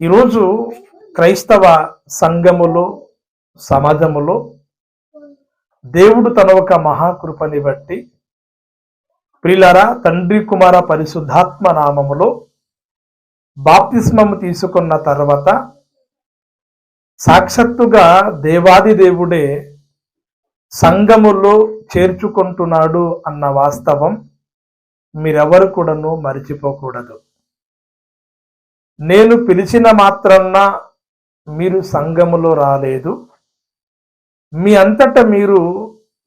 ఈరోజు క్రైస్తవ సంఘములో సమాజములో దేవుడు తన ఒక మహాకృపని బట్టి ప్రియులారా తండ్రి కుమార పరిశుద్ధాత్మ నామములో బాప్తిస్మము తీసుకున్న తర్వాత సాక్షాత్తుగా దేవాది దేవుడే సంఘములో చేర్చుకుంటున్నాడు అన్న వాస్తవం మీరెవరు కూడాను మరిచిపోకూడదు. నేను పిలిచిన మాత్రాన మీరు సంఘములో రాలేదు, మీ అంతట మీరు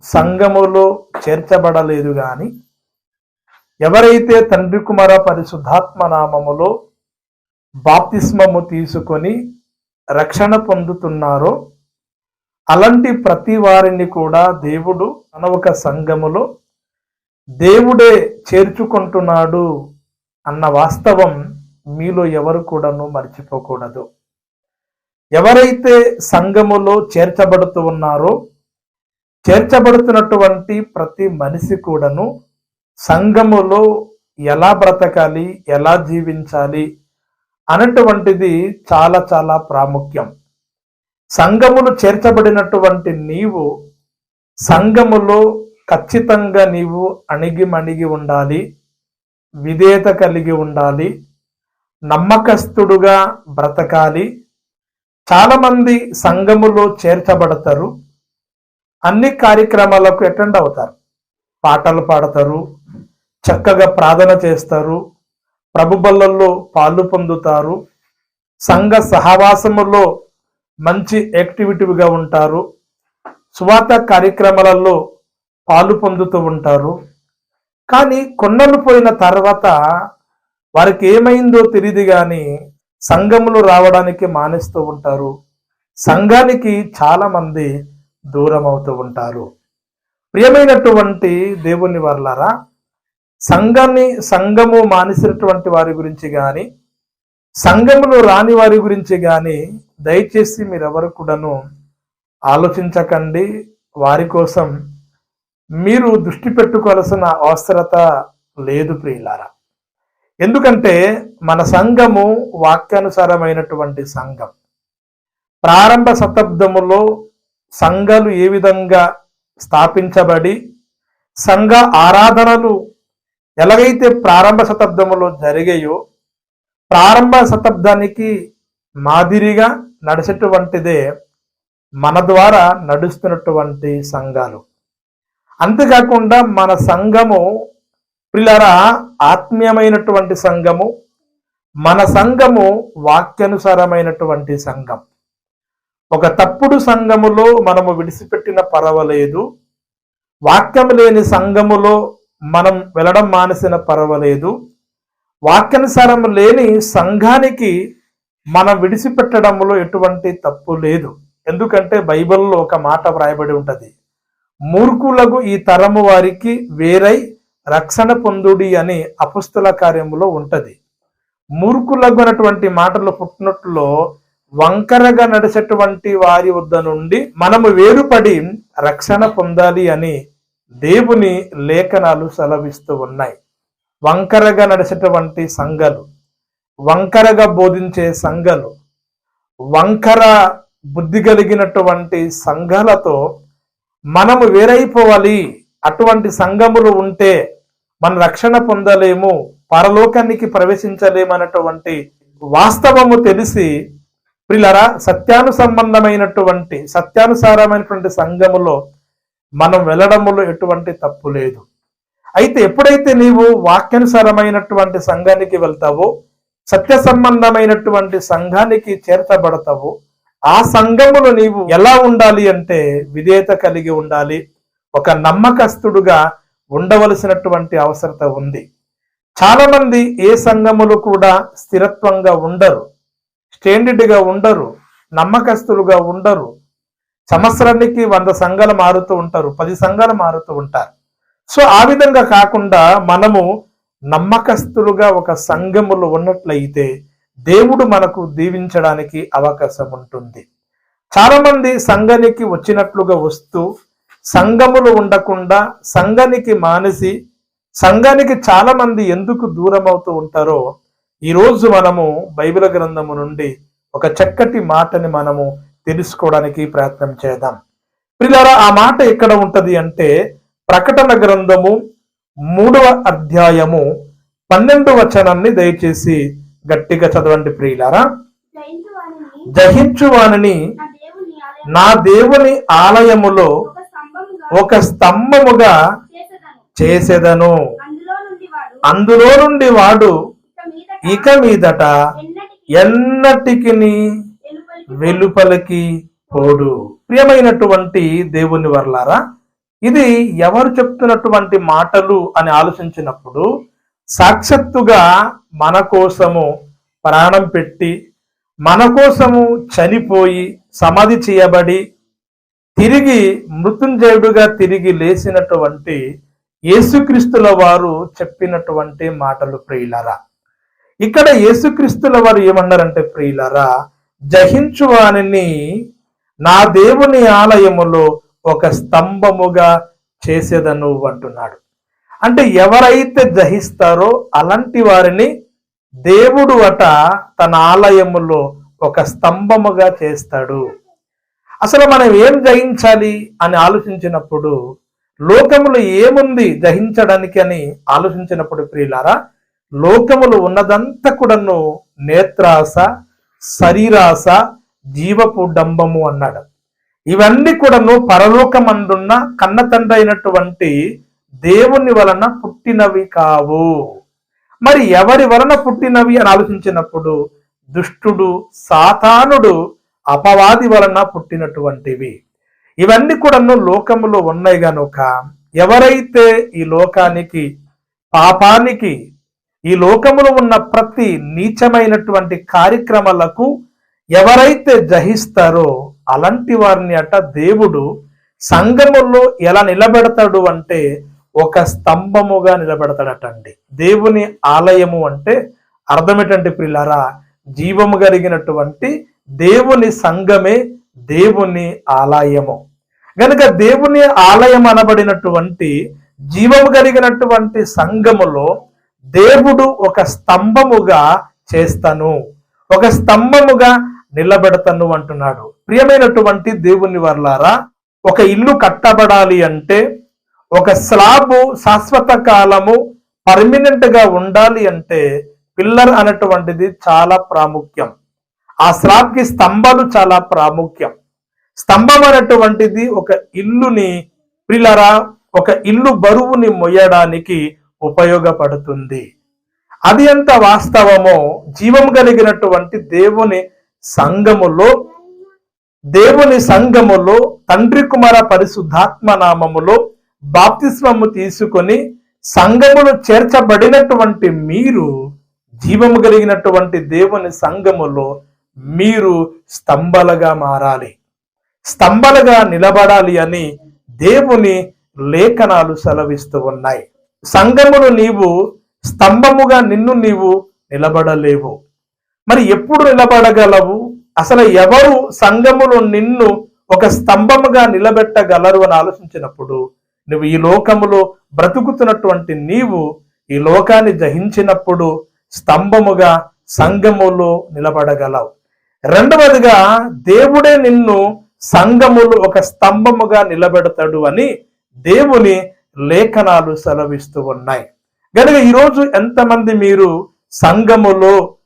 సంఘములో చేర్చబడలేదు. కానీ ఎవరైతే తండ్రి కుమార పరిశుద్ధాత్మ నామములో బాప్తిస్మము తీసుకొని రక్షణ పొందుతున్నారో అలాంటి ప్రతి వారిని కూడా దేవుడు తన ఒక సంఘములో దేవుడే చేర్చుకుంటున్నాడు అన్న వాస్తవం మీలో ఎవరు కూడాను మర్చిపోకూడదు. ఎవరైతే సంఘములో చేర్చబడుతూ ఉన్నారో చేర్చబడుతున్నటువంటి ప్రతి మనిషి కూడాను సంఘములో ఎలా బ్రతకాలి, ఎలా జీవించాలి అన్నటువంటిది చాలా చాలా ప్రాముఖ్యం. సంఘములు చేర్చబడినటువంటి నీవు సంఘములో ఖచ్చితంగా నీవు అణిగిమణిగి ఉండాలి, విధేయత కలిగి ఉండాలి, నమ్మకస్తుడుగా బ్రతకాలి. చాలా మంది సంఘములో చేర్చబడతారు, అన్ని కార్యక్రమాలకు అటెండ్ అవుతారు, పాటలు పాడతారు, చక్కగా ప్రార్థన చేస్తారు, ప్రభు బళ్ళల్లో పాలు పొందుతారు, సంఘ సహవాసములో మంచి యాక్టివిటీగా ఉంటారు, సువార్త కార్యక్రమాలలో పాలు పొందుతూ ఉంటారు. కానీ కొన్నాళ్ళు పోయిన తర్వాత వారికి ఏమైందో తెలియదు కానీ సంఘములు రావడానికి మానేస్తూ ఉంటారు, సంఘానికి చాలా మంది దూరం అవుతూ ఉంటారు. ప్రియమైనటువంటి దేవుని వర్లారా, సంఘము మానేసినటువంటి వారి గురించి కానీ సంఘములు రాని వారి గురించి కానీ దయచేసి మీరెవరు కూడాను ఆలోచించకండి. వారి కోసం మీరు దృష్టి పెట్టుకోవాల్సిన అవసరత లేదు ప్రియులారా. ఎందుకంటే మన సంఘము వాక్యానుసారమైనటువంటి సంఘం. ప్రారంభ శతాబ్దములో సంఘాలు ఏ విధంగా స్థాపించబడి సంఘ ఆరాధనలు ఎలాగైతే ప్రారంభ శతాబ్దములో జరిగాయో ప్రారంభ శతాబ్దానికి మాదిరిగా నడిచేటువంటిదే మన ద్వారా నడుస్తున్నటువంటి సంఘాలు. అంతేకాకుండా మన సంఘము పిల్లరా ఆత్మీయమైనటువంటి సంఘము, మన సంఘము వాక్యానుసారమైనటువంటి సంఘం. ఒక తప్పుడు సంఘములో మనము విడిచిపెట్టిన పర్వాలేదు, వాక్యం లేని సంఘములో మనం వెళ్ళడం మానేసిన పర్వాలేదు, వాక్యానుసారం లేని సంఘానికి మనం విడిచిపెట్టడంలో ఎటువంటి తప్పు లేదు. ఎందుకంటే బైబిల్లో ఒక మాట వ్రాయబడి ఉంటుంది, మూర్ఖులకు ఈ తరము వారికి వేరై రక్షణ పొందుడి అని అపుస్తల కార్యములో ఉంటది. మూర్ఖులకు అన్నటువంటి మాటలు పుట్టినట్లో వంకరగా నడిచేటువంటి వారి వద్ద నుండి మనము వేరుపడి రక్షణ పొందాలి అని దేవుని లేఖనాలు సెలవిస్తూ ఉన్నాయి. వంకరగా నడిచేటువంటి సంఘాలు, వంకరగా బోధించే సంఘాలు, వంకర బుద్ధి కలిగినటువంటి సంఘాలతో మనము వేరైపోవాలి. అటువంటి సంఘములు ఉంటే మన రక్షణ పొందలేము, పరలోకానికి ప్రవేశించలేమన్నటువంటి వాస్తవము తెలిసి ప్రియులారా సత్యానుసారమైనటువంటి సంఘములో మనం వెళ్ళడములో ఎటువంటి తప్పు లేదు. అయితే ఎప్పుడైతే నీవు వాక్యానుసారమైనటువంటి సంఘానికి వెళ్తావో, సత్య సంబంధమైనటువంటి సంఘానికి చేర్చబడతావో, ఆ సంఘములో నీవు ఎలా ఉండాలి అంటే విధేయత కలిగి ఉండాలి, ఒక నమ్మకస్తుడుగా ఉండవలసినటువంటి అవసరత ఉంది. చాలా మంది ఏ సంఘములు కూడా స్థిరత్వంగా ఉండరు, స్టాండర్డ్గా ఉండరు, నమ్మకస్తులుగా ఉండరు. సంవత్సరానికి 100 సంఘాలు మారుతూ ఉంటారు, 10 సంఘాలు మారుతూ ఉంటారు. సో ఆ విధంగా కాకుండా మనము నమ్మకస్తులుగా ఒక సంఘములో ఉన్నట్లయితే దేవుడు మనకు దీవించడానికి అవకాశం ఉంటుంది. చాలా మంది సంఘానికి వచ్చినట్లుగా వస్తూ సంఘములు ఉండకుండా సంఘానికి మానేసి సంఘానికి చాలా మంది ఎందుకు దూరం అవుతూ ఉంటారో ఈరోజు మనము బైబిల్ గ్రంథము నుండి ఒక చక్కటి మాటని మనము తెలుసుకోవడానికి ప్రయత్నం చేద్దాం. ప్రియులారా, ఆ మాట ఎక్కడ ఉంటది అంటే ప్రకటన గ్రంథము 3వ అధ్యాయము 12వ వచనాన్ని దయచేసి గట్టిగా చదవండి. ప్రియులారా, జయించువానిని నా దేవుని ఆలయములో ఒక స్తంభముగా చేసేదను, అందులో నుండి వాడు ఇక మీదట ఎన్నటికి వెలుపలికి పోడు. ప్రియమైనటువంటి దేవుని వర్లారా, ఇది ఎవరు చెప్తున్నటువంటి మాటలు అని ఆలోచించినప్పుడు సాక్షాత్తుగా మన కోసము ప్రాణం పెట్టి మన కోసము చనిపోయి సమాధి చేయబడి తిరిగి మృత్యుంజయుడుగా తిరిగి లేచినటువంటి యేసుక్రీస్తుల వారు చెప్పినటువంటి మాటలు. ప్రియులారా, ఇక్కడ యేసుక్రీస్తుల వారు ఏమన్నారంటే, ప్రియులారా, జయించువానిని నా దేవుని ఆలయములో ఒక స్తంభముగా చేసేదను అంటున్నాడు. అంటే ఎవరైతే జయిస్తారో అలాంటి వారిని దేవుడు తన ఆలయములో ఒక స్తంభముగా చేస్తాడు. అసలు మనం ఏం జయించాలి అని ఆలోచించినప్పుడు, లోకములు ఏముంది జయించడానికి అని ఆలోచించినప్పుడు, ప్రియులారా, లోకములు ఉన్నదంతా కూడాను నేత్రాస, శరీరాస, జీవపు డంబము అన్నాడు. ఇవన్నీ కూడాను పరలోకమందున్న కన్న తండ్రి అయినటువంటి దేవుని వలన పుట్టినవి కావు. మరి ఎవరి వలన పుట్టినవి అని ఆలోచించినప్పుడు దుష్టుడు, సాతానుడు, అపవాది వలన పుట్టినటువంటివి. ఇవన్నీ కూడాను లోకములో ఉన్నాయి గనుక ఎవరైతే ఈ లోకానికి, పాపానికి, ఈ లోకములో ఉన్న ప్రతి నీచమైనటువంటి కార్యక్రమాలకు ఎవరైతే జయిస్తారో అలాంటి వారిని దేవుడు సంఘములో ఎలా నిలబెడతాడు అంటే ఒక స్తంభముగా నిలబెడతాడటండి. దేవుని ఆలయము అంటే అర్థం ఏంటంటే, ప్రియులారా, జీవము కలిగినటువంటి దేవుని సంఘమే దేవుని ఆలయము. గనుక దేవుని ఆలయం అనబడినటువంటి జీవము కలిగినటువంటి సంఘములో దేవుడు ఒక స్తంభముగా చేస్తాను, ఒక స్తంభముగా నిలబెడతాను అంటున్నాడు. ప్రియమైనటువంటి దేవుని వర్లారా, ఒక ఇల్లు కట్టబడాలి అంటే, ఒక స్లాబు శాశ్వత కాలము పర్మినెంట్ గా ఉండాలి అంటే పిల్లర్ అనేటువంటిది చాలా ప్రాముఖ్యం. ఆ స్లాబ్ కి స్తంభాలు చాలా ప్రాముఖ్యం. స్తంభం అనేటువంటిది ఒక ఇల్లుని, పిల్లరా, ఒక ఇల్లు బరువుని మొయ్యడానికి ఉపయోగపడుతుంది. అది ఎంత వాస్తవమో జీవం కలిగినటువంటి దేవుని సంఘములో తండ్రి కుమార పరిశుద్ధాత్మ నామములో బాప్తిస్మము తీసుకొని సంఘములో చేర్చబడినటువంటి మీరు, జీవము కలిగినటువంటి దేవుని సంఘములో మీరు స్తంభలుగా మారాలి, స్తంభలుగా నిలబడాలి అని దేవుని లేఖనాలు సెలవిస్తూ ఉన్నాయి. సంఘములు నీవు స్తంభముగా నీవు నిలబడలేవు. మరి ఎప్పుడు నిలబడగలవు? అసలు ఎవరు సంఘములో నిన్ను ఒక స్తంభముగా నిలబెట్టగలరు అని ఆలోచించినప్పుడు, నువ్వు ఈ లోకములో బ్రతుకుతున్నటువంటి నీవు ఈ లోకాన్ని జయించినప్పుడు స్తంభముగా సంఘములో నిలబడగలవు. రెండవదిగా, దేవుడే నిన్ను సంఘములో ఒక స్తంభముగా నిలబెడతాడు అని దేవుని లేఖనాలు సెలవిస్తూ ఉన్నాయి. కనుక ఈరోజు ఎంతమంది మీరు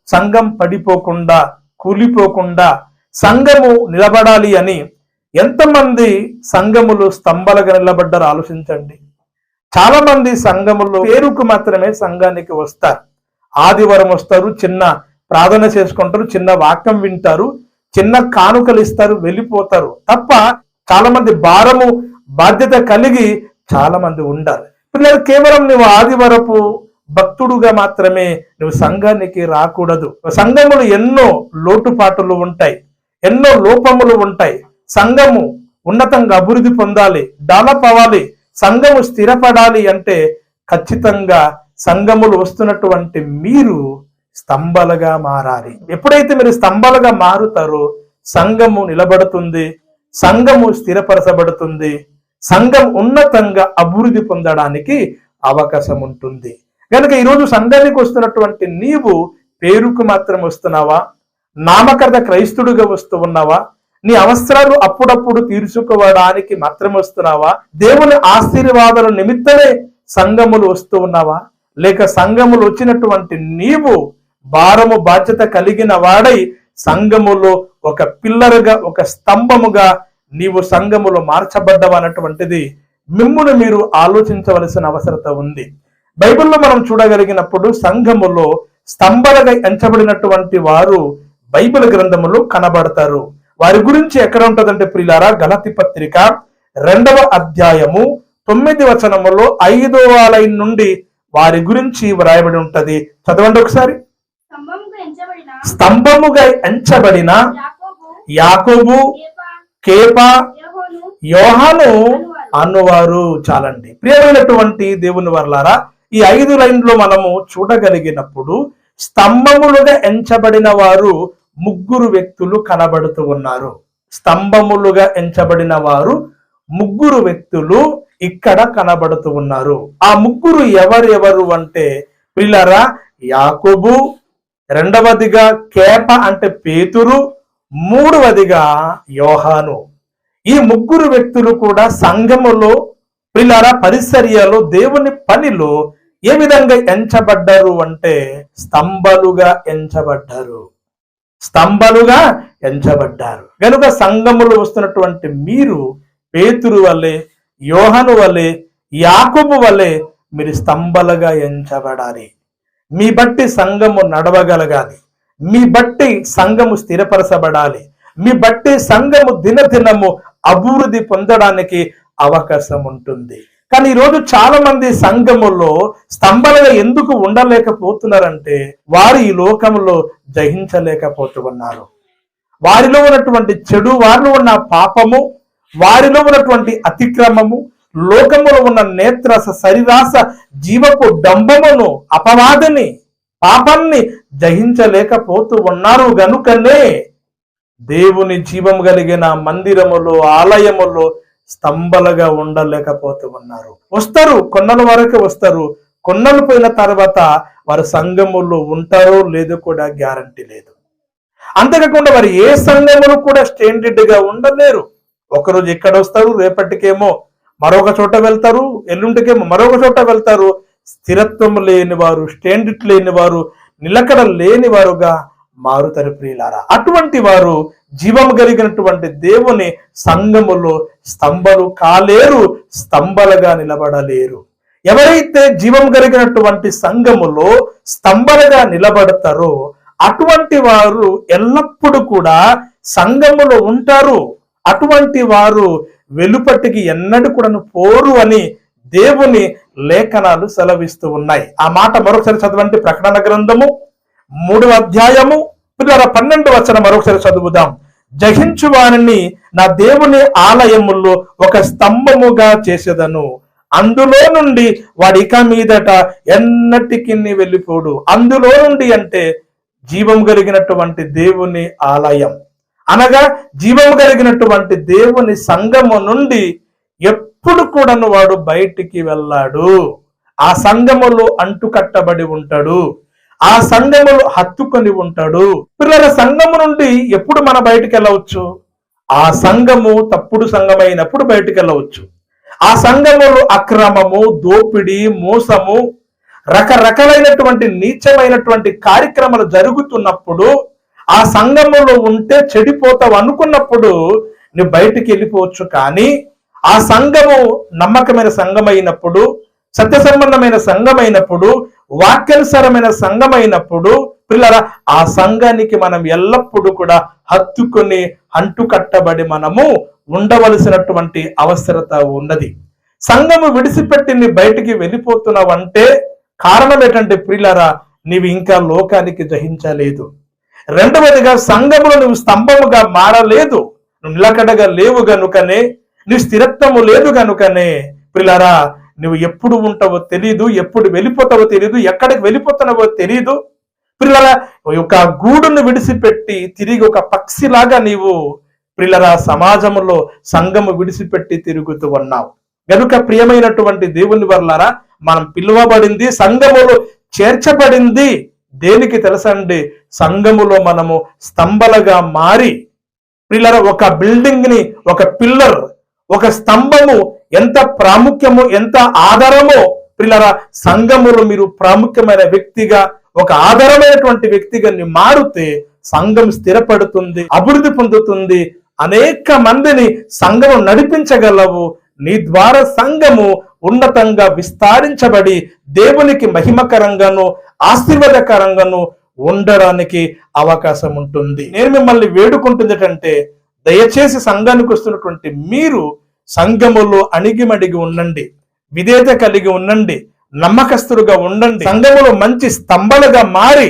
సంఘం పడిపోకుండా, కూలిపోకుండా సంఘము నిలబడాలి అని ఎంతమంది సంఘములు స్తంభాలుగా నిలబడ్డారో ఆలోచించండి. చాలా మంది సంఘములో పేరుకు మాత్రమే సంఘానికి వస్తారు. ఆదివారం వస్తారు, చిన్న ప్రార్థన చేసుకుంటారు, చిన్న వాక్యం వింటారు, చిన్న కానుకలు ఇస్తారు, వెళ్ళిపోతారు తప్ప చాలా మంది భారము బాధ్యత కలిగి చాలా మంది ఉండాలి. పిల్లలు, కేవలం నువ్వు ఆదివారపు భక్తుడుగా మాత్రమే నువ్వు సంఘానికి రాకూడదు. సంఘములు ఎన్నో లోటుపాటులు ఉంటాయి, ఎన్నో లోపములు ఉంటాయి. సంఘము ఉన్నతంగా అభివృద్ధి పొందాలి, డెవలప్ అవ్వాలి, సంఘము స్థిరపడాలి అంటే ఖచ్చితంగా సంఘములు వస్తున్నటువంటి మీరు స్తంభలుగా మారాలి. ఎప్పుడైతే మీరు స్తంభలుగా మారుతారో సంఘము నిలబడుతుంది, సంఘము స్థిరపరచబడుతుంది, సంఘం ఉన్నతంగా అభివృద్ధి పొందడానికి అవకాశం ఉంటుంది. కనుక ఈరోజు సంఘానికి వస్తున్నటువంటి నీవు పేరుకు మాత్రం వస్తున్నావా? నామకరణ క్రైస్తుడుగా వస్తూ ఉన్నావా? నీ అవసరాలు అప్పుడప్పుడు తీర్చుకోవడానికి మాత్రం వస్తున్నావా? దేవుని ఆశీర్వాదాల నిమిత్తమే సంఘములు వస్తూ ఉన్నావా? లేక సంఘములు వచ్చినటువంటి నీవు భారము బాధ్యత కలిగిన వాడై సంఘములో ఒక పిల్లరుగా, ఒక స్తంభముగా నీవు సంఘములో మార్చబడ్డవన్నటువంటిది మిమ్మును మీరు ఆలోచించవలసిన అవసరత ఉంది. బైబిల్లో మనం చూడగలిగినప్పుడు సంఘములో స్తంభాలుగా ఎంచబడినటువంటి వారు బైబిల్ గ్రంథములో కనబడతారు. వారి గురించి ఎక్కడ ఉంటదంటే ప్రియులారా, గలతీ పత్రిక 2వ అధ్యాయము 9వ వచనములో 5వ లైన్ నుండి వారి గురించి వ్రాయబడి ఉంటది. చదవండి ఒకసారి. స్తంభముగా ఎంచబడిన యాకోబు, కేఫా, యోహాను అనువారు. చాలండి. ప్రియమైనటువంటి దేవుని వర్లారా, ఈ 5 లైన్లో మనము చూడగలిగినప్పుడు స్తంభములుగా ఎంచబడిన వారు 3 వ్యక్తులు కనబడుతూ ఉన్నారు. స్తంభములుగా ఎంచబడిన వారు 3 వ్యక్తులు ఇక్కడ కనబడుతూ ఉన్నారు. ఆ 3 ఎవరెవరు అంటే ప్రియులారా, యాకోబు, రెండవదిగా కేఫ అంటే పేతురు, మూడవదిగా యోహాను. ఈ 3 వ్యక్తులు కూడా సంఘములో ప్రియులారా పరిచర్యలో దేవుని పనిలో ఏ విధంగా ఎంచబడ్డారు అంటే స్తంభాలుగా ఎంచబడ్డారు. స్తంభాలుగా ఎంచబడ్డారు. కనుక సంఘములు వస్తున్నటువంటి మీరు పేతురు వలె, యోహాను వలె, యాకోబు వలె మీరు స్తంభాలుగా ఎంచబడాలి. మీ బట్టి సంఘము నడవగలగాలి. మీ బట్టి సంఘము స్థిరపరచబడాలి. మీ బట్టి సంఘము దినదినము అభివృద్ధి పొందడానికి అవకాశం ఉంటుంది. కానీ ఈరోజు చాలా మంది సంఘములో స్తంభాలుగా ఎందుకు ఉండలేకపోతున్నారంటే వారు ఈ లోకంలో జయించలేకపోతూ ఉన్నారు. వారిలో ఉన్నటువంటి చెడు, వారిలో ఉన్న పాపము, వారిలో ఉన్నటువంటి అతిక్రమము, లోకములో ఉన్న నేత్రస, శరీరాస, జీవపు డంబమును, అపవాదిని, పాపాన్ని జయించలేకపోతూ ఉన్నారు. గనుకనే దేవుని జీవం కలిగిన మందిరములో, ఆలయములో స్తంభలుగా ఉండలేకపోతూ ఉన్నారు. వస్తారు, కొన్నల వరకు వస్తారు. కొన్నలు పోయిన తర్వాత వారు సంఘములో ఉంటారో లేదో కూడా గ్యారంటీ లేదు. అంతేకాకుండా వారు ఏ సంఘములు కూడా స్టాండర్డ్ గా ఉండలేరు. ఒకరోజు ఇక్కడ వస్తారు, రేపటికేమో మరొక చోట వెళ్తారు, ఎల్లుంటికేమో మరొక చోట వెళ్తారు. స్థిరత్వం లేని వారు, స్టాండర్డ్ లేని వారు, నిలకడ లేని వారుగా మారుతారు. ప్రియులారా, అటువంటి వారు జీవం కలిగినటువంటి దేవుని సంఘములో స్తంభలు కాలేరు, స్తంభలుగా నిలబడలేరు. ఎవరైతే జీవం కలిగినటువంటి సంఘములో స్తంభలుగా నిలబడతారో అటువంటి వారు ఎల్లప్పుడూ కూడా సంఘములో ఉంటారు. అటువంటి వారు వెలుపటికి ఎన్నడూ కూడా పోరు అని దేవుని లేఖనాలు సెలవిస్తూ ఉన్నాయి. ఆ మాట మరొకసారి చదవండి. ప్రకటన గ్రంథము 3వ అధ్యాయము 12వ వచనం మరొకసారి చదువుదాం. జయించు వారిని నా దేవుని ఆలయములో ఒక స్తంభముగా చేసేదను, అందులో నుండి వాడి ఇక మీదట ఎన్నటికి వెళ్ళిపోడు. అందులో నుండి అంటే జీవం కలిగినటువంటి దేవుని ఆలయం అనగా జీవం కలిగినటువంటి దేవుని సంఘము నుండి ఎప్పుడు కూడాను వాడు బయటికి వెళ్ళాడు. ఆ సంఘములో అంటుకట్టబడి ఉంటాడు. ఆ సంఘములు హత్తుకొని ఉంటాడు. పిల్లల సంఘము నుండి ఎప్పుడు మన బయటికి వెళ్ళవచ్చు? ఆ సంఘము తప్పుడు సంఘమైనప్పుడు బయటికి వెళ్ళవచ్చు. ఆ సంఘములు అక్రమము, దోపిడి, మోసము, రకరకాలైనటువంటి నీచమైనటువంటి కార్యక్రమాలు జరుగుతున్నప్పుడు ఆ సంఘములో ఉంటే చెడిపోతావు అనుకున్నప్పుడు నువ్వు బయటికి వెళ్ళిపోవచ్చు. కానీ ఆ సంఘము నమ్మకమైన సంఘమైనప్పుడు, సత్య సంబంధమైన సంఘమైనప్పుడు, వాక్యానుసారమైన సంఘమైనప్పుడు పిల్లరా ఆ సంఘానికి మనం ఎల్లప్పుడూ కూడా హత్తుకొని అంటుకట్టబడి మనము ఉండవలసినటువంటి అవసరత ఉన్నది. సంఘము విడిచిపెట్టి నీ బయటికి వెళ్ళిపోతున్నావంటే కారణం ఏంటంటే ప్రియులారా, నీవు ఇంకా లోకానికి జయించలేదు. రెండవదిగా సంఘములో నువ్వు స్తంభముగా మారలేదు, నువ్వు నిలకడగా లేవు గనుకనే, నీ స్థిరత్వము లేదు గనుకనే ప్రియులారా నువ్వు ఎప్పుడు ఉంటావో తెలియదు, ఎప్పుడు వెళ్ళిపోతావో తెలియదు, ఎక్కడికి వెళ్ళిపోతున్నావో తెలియదు. ప్రియులారా ఒక గూడును విడిచిపెట్టి తిరిగి ఒక పక్షిలాగా నీవు ప్రియులారా సమాజంలో సంఘము విడిచిపెట్టి తిరుగుతూ ఉన్నావు. గనుక ప్రియమైనటువంటి దేవుని వర్లారా, మనం పిలువబడింది, సంఘములో చేర్చబడింది దేనికి తెలుసండి? సంఘములో మనము స్తంభలుగా మారి, ప్రియులారా, ఒక బిల్డింగ్ ని, ఒక పిల్లర్, ఒక స్తంభము ఎంత ప్రాముఖ్యమో, ఎంత ఆధారమో, ప్రియులారా, సంఘములో మీరు ప్రాముఖ్యమైన వ్యక్తిగా, ఒక ఆధారమైనటువంటి వ్యక్తిగా మారితే సంఘం స్థిరపడుతుంది, అభివృద్ధి పొందుతుంది, అనేక మందిని సంఘము నడిపించగలవు. నీ ద్వారా సంఘము ఉన్నతంగా విస్తరించబడి దేవునికి మహిమకరంగాను ఆశీర్వాదకరంగాను ఉండడానికి అవకాశం ఉంటుంది. నేను మిమ్మల్ని వేడుకుంటుంది ఏంటంటే, దయచేసి సంఘానికి వస్తున్నటువంటి మీరు సంఘములో అణిగిమడిగి ఉండండి, విధేయత కలిగి ఉండండి, నమ్మకస్తులుగా ఉండండి. సంఘములో మంచి స్తంభలుగా మారి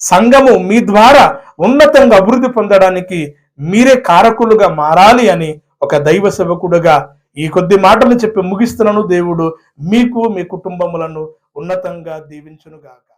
సంఘము మీ ద్వారా ఉన్నతంగా అభివృద్ధి పొందడానికి మీరే కారకులుగా మారాలి అని ఒక దైవ సేవకుడుగా ఈ కొద్ది మాటలు చెప్పి ముగిస్తున్నాను. దేవుడు మీకు, మీ కుటుంబములను ఉన్నతంగా దీవించునుగాక.